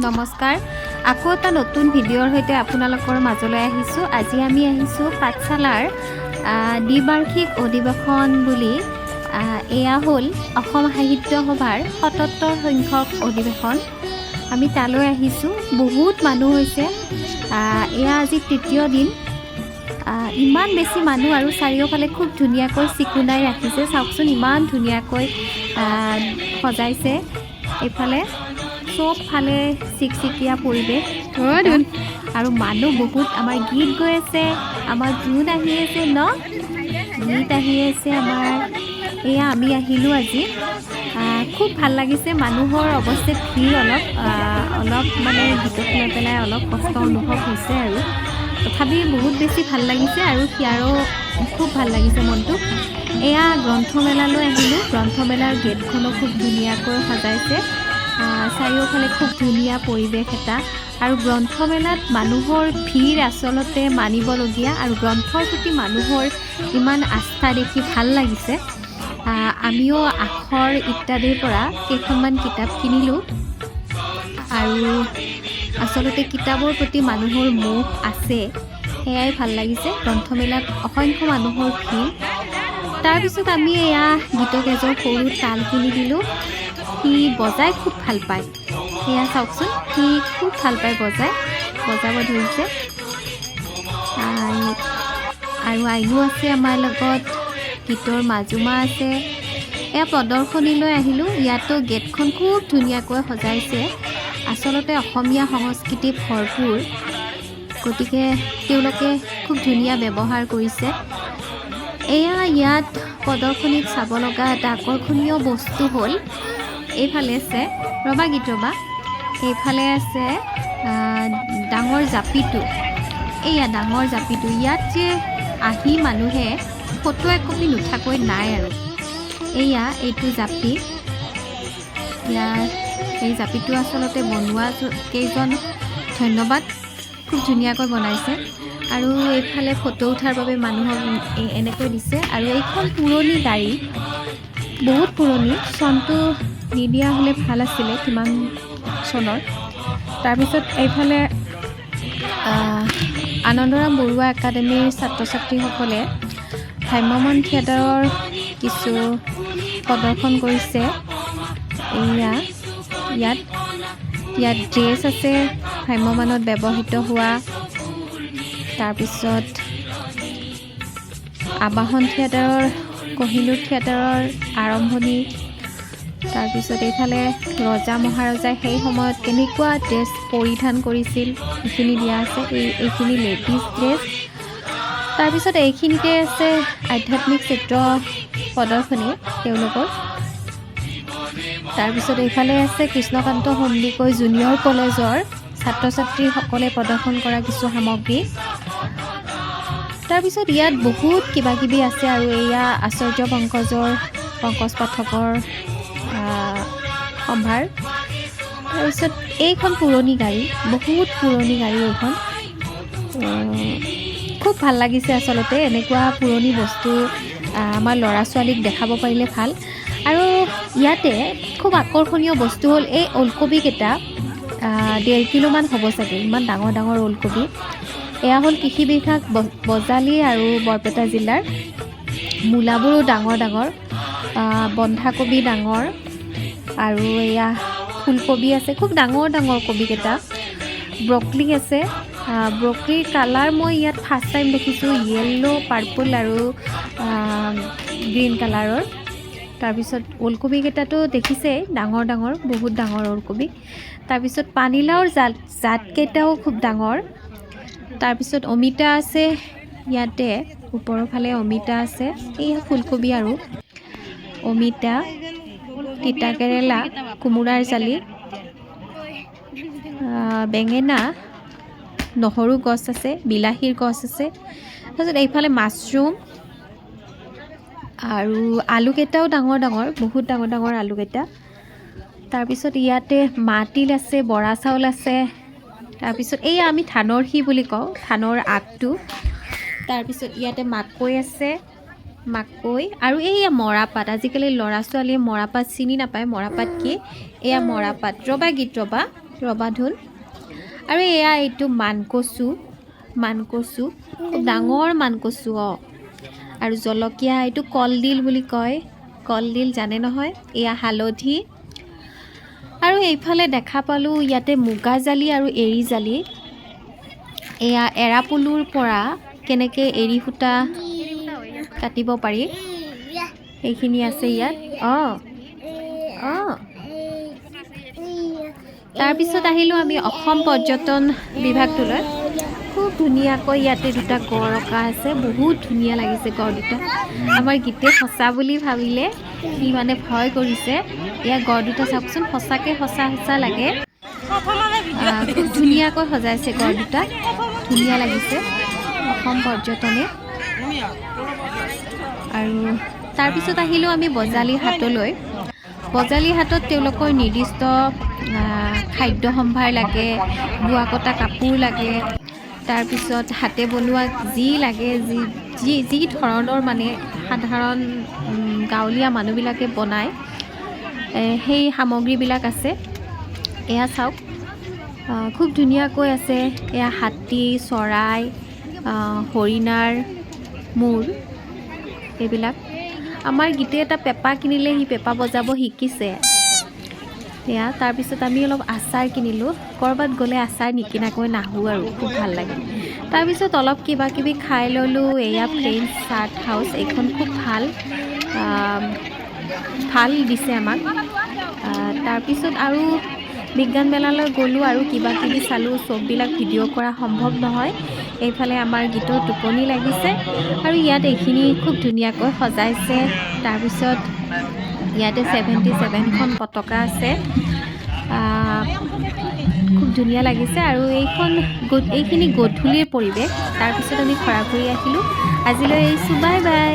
নমস্কাৰ আকৌ এটা নতুন ভিডিঅ'ৰ সৈতে আপোনালোকৰ মাজলৈ আহিছোঁ। আজি আমি আহিছোঁ পাঠশালাৰ দ্বিবাৰ্ষিক অধিৱেশন বুলি এয়া হ'ল অসম সাহিত্য সভাৰ ৭৭ সংখ্যক অধিৱেশন। আমি তালৈ আহিছোঁ। বহুত মানুহ হৈছে। এয়া আজি তৃতীয় দিন। ইমান বেছি মানুহ আৰু চাৰিওফালে খুব ধুনীয়াকৈ চিকুণাই ৰাখিছে। চাওকচোন ইমান ধুনীয়াকৈ সজাইছে। এইফালে চব ফালে চিকচিকীয়া পৰিৱেশ আৰু মানুহ বহুত। আমাৰ গীত গৈ আছে, আমাৰ জোন আহি আছে ন, গীত আহি আছে আমাৰ। এয়া আমি আহিলোঁ আজি। খুব ভাল লাগিছে। মানুহৰ অৱশ্যে ভিৰ অলপ মানে গীতক লৈ পেলাই অলপ কষ্ট অনুভৱ হৈছে আৰু তথাপি বহুত বেছি ভাল লাগিছে আৰু সিয়াৰো খুব ভাল লাগিছে মনটো। এয়া গ্ৰন্থমেলালৈ আহিলোঁ। গ্ৰন্থমেলাৰ গেটখনো খুব ধুনীয়াকৈ সজাইছে। চাৰিওফালে খুব ধুনীয়া পৰিৱেশ এটা আৰু গ্ৰন্থমেলাত মানুহৰ ভিৰ আচলতে মানিবলগীয়া আৰু গ্ৰন্থৰ প্ৰতি মানুহৰ ইমান আস্থা দেখি ভাল লাগিছে। আমিও আখৰ ইত্যাদিৰ পৰা কেইখনমান কিতাপ কিনিলোঁ আৰু আচলতে কিতাপৰ প্ৰতি মানুহৰ মোহ আছে, সেয়াই ভাল লাগিছে। গ্ৰন্থমেলাত অসংখ্য মানুহৰ ভিৰ। তাৰপিছত আমি এয়া গীতক এযোৰ সৰু তাল কিনি দিলোঁ। সি বজাই খুব ভাল পায়। সেয়া চাওকচোন, সি খুব ভাল পায় বজাব ধৰিছে। আৰু আইনো আছে আমাৰ লগত, গীতৰ মাজুমা আছে। এয়া প্ৰদৰ্শনীলৈ আহিলোঁ। ইয়াতো গেটখন খুব ধুনীয়াকৈ সজাইছে। আচলতে অসমীয়া সংস্কৃতি ভৰপূৰ, গতিকে তেওঁলোকে খুব ধুনীয়া ব্যৱহাৰ কৰিছে। এয়া ইয়াত প্ৰদৰ্শনীত চাব লগা এটা আকৰ্ষণীয় বস্তু হ'ল, এইফালে আছে এইফালে আছে ডাঙৰ জাপিটো। এয়া ডাঙৰ জাপিটো। ইয়াত যে আহি মানুহে ফটো একপি নুঠাকৈ নাই আৰু। এইটো জাপি। এই জাপিটো আচলতে বনোৱা কেইজন ধন্যবাদ, খুব ধুনীয়াকৈ বনাইছে। আৰু এইফালে ফটো উঠাৰ বাবে মানুহক এনেকৈ দিছে। আৰু এইখন পুৰণি গাড়ী, বহুত পুৰণি। চনটো নিদিয়া হ'লে ভাল আছিলে, কিমান চনৰ। তাৰপিছত এইফালে আনন্দৰাম বৰুৱা একাডেমীৰ ছাত্ৰ ছাত্ৰীসকলে ভ্ৰাম্যমাণ থিয়েটাৰৰ কিছু প্ৰদৰ্শন কৰিছে। ইয়াত ড্ৰেছ আছে ভ্ৰাম্যমাণত ব্যৱহৃত হোৱা। তাৰপিছত আবাহন থিয়েটাৰৰ, কহিনুৰ থিয়েটাৰৰ আৰম্ভণি। তাৰপিছত এইফালে ৰজা মহাৰজাই সেই সময়ত কেনেকুৱা ড্ৰেছ পৰিধান কৰিছিল সেইখিনি দিয়া আছে। এইখিনি লেডিজ ড্ৰেছ। তাৰপিছত এইখিনিতে আছে আধ্যাত্মিক চিত্ৰ প্ৰদৰ্শনী তেওঁলোকৰ। তাৰপিছত এইফালে আছে কৃষ্ণকান্ত সন্দিকৈ জুনিয়ৰ কলেজৰ ছাত্ৰ ছাত্ৰীসকলে প্ৰদৰ্শন কৰা কিছু সামগ্ৰী। তাৰপিছত ইয়াত বহুত কিবাকিবি আছে আৰু এয়া আচাৰ্য পংকজ পাঠকৰ সম্ভাৰ। তাৰপিছত এইখন পুৰণি গাড়ী, বহুত পুৰণি গাড়ী এইখন। খুব ভাল লাগিছে আচলতে। এনেকুৱা পুৰণি বস্তু আমাৰ ল'ৰা ছোৱালীক দেখাব পাৰিলে ভাল। আৰু ইয়াতে খুব আকৰ্ষণীয় বস্তু হ'ল এই ওলকবিকেইটা। 1.5 কিলোমান হ'ব চাগে, ইমান ডাঙৰ ডাঙৰ ওলকবি। এয়া হ'ল কৃষি বিভাগ বজালী আৰু বৰপেটা জিলাৰ। মূলাবোৰো ডাঙৰ ডাঙৰ, বন্ধাকবি ডাঙৰ, আৰু এয়া ফুলকবি আছে, খুব ডাঙৰ ডাঙৰ কবিকেইটা। ব্ৰকলি আছে। ব্ৰকলিৰ কালাৰ মই ইয়াত ফাৰ্ষ্ট টাইম দেখিছোঁ, য়েল্ল', পাৰ্পল আৰু গ্ৰীণ কালাৰৰ। তাৰপিছত ওলকবিকেইটাতো দেখিছেই, ডাঙৰ ডাঙৰ, বহুত ডাঙৰ ওলকবি। তাৰপিছত পানীলাওৰ জাতকেইটাও খুব ডাঙৰ। তাৰপিছত অমিতা আছে ইয়াতে, ওপৰৰ ফালে অমিতা আছে। এয়া ফুলকবি আৰু অমিতা, তিতাকেৰেলা, কোমোৰাৰ জালি, বেঙেনা, নহৰু গছ আছে, বিলাহীৰ গছ আছে। তাৰপিছত এইফালে মাছৰুম আৰু আলুকেইটাও ডাঙৰ ডাঙৰ, বহুত ডাঙৰ ডাঙৰ আলুকেইটা। তাৰপিছত ইয়াতে মাটিল আছে, বৰা চাউল আছে। তাৰপিছত এয়া আমি ধানৰ সি বুলি কওঁ, ধানৰ আগটো। তাৰপিছত ইয়াতে মাকৈ আছে, আৰু এইয়া মৰাপাট। আজিকালি ল'ৰা ছোৱালীয়ে মৰাপাট চিনি নাপায়, মৰাপাট কি। এয়া মৰাপাট। গীত ৰবা। ৰবাধুন আৰু এয়া এইটো মানকচু খুব ডাঙৰ মানকচু আৰু জলকীয়া এইটো কলডিল বুলি কয় কলডিল জানে নহয় এয়া হালধি আৰু এইফালে দেখা পালোঁ ইয়াতে মুগা জালি আৰু এৰী জালি এয়া এৰাপুলুৰ পৰা কেনেকৈ এৰী সূতা কাটিব পাৰি সেইখিনি আছে ইয়াত তাৰপিছত আহিলোঁ আমি অসম পৰ্যটন বিভাগটোলৈ খুব ধুনীয়াকৈ ইয়াতে দুটা গড় ৰখা আছে বহুত ধুনীয়া লাগিছে গড় দুটা আমাৰ গীতে সঁচা বুলি ভাবিলে সি মানে ভয় কৰিছে এয়া গড় দুটা চাওকচোন সঁচাকৈ সঁচা লাগে খুব ধুনীয়াকৈ সজাইছে গড় দুটা ধুনীয়া লাগিছে অসম পৰ্যটনে আৰু তাৰপিছত আহিলোঁ আমি বজালীহাটলৈ বজালীহাটত তেওঁলোকৰ নিৰ্দিষ্ট খাদ্য সম্ভাৰ লাগে বোৱা কটা কাপোৰ লাগে তাৰপিছত হাতে বনোৱা যি লাগে যি ধৰণৰ মানে সাধাৰণ গাঁৱলীয়া মানুহবিলাকে বনায় সেই সামগ্ৰীবিলাক আছে এয়া চাওক খুব ধুনীয়াকৈ আছে এয়া হাতী চৰাই হৰিণাৰ মূৰ এইবিলাক আমাৰ গীতে এটা পেঁপা কিনিলে সি পেঁপা বজাব শিকিছে এয়া তাৰপিছত আমি অলপ আচাৰ কিনিলোঁ ক'ৰবাত গ'লে আচাৰ নিকিনাকৈ নাহোঁ আৰু খুব ভাল লাগে তাৰপিছত অলপ কিবা কিবি খাই ল'লোঁ এয়া ফ্ৰেঞ্চ চাট হাউচ এইখন খুব ভাল দিছে আমাক তাৰপিছত আৰু বিজ্ঞান মেলালৈ গ'লোঁ আৰু কিবা কিবি চালোঁ চববিলাক ভিডিঅ' কৰা সম্ভৱ নহয় এইফালে আমাৰ গীতৰ টোপনি লাগিছে আৰু ইয়াত এইখিনি খুব ধুনীয়াকৈ সজাইছে তাৰপিছত ইয়াতে 77খন পতাকা আছে খুব ধুনীয়া লাগিছে আৰু এইখিনি গধূলিৰ পৰিৱেশ তাৰপিছত আমি ঘৰা ঘূৰি আহিলোঁ আজিলৈ এৰিছোঁ বাই বাই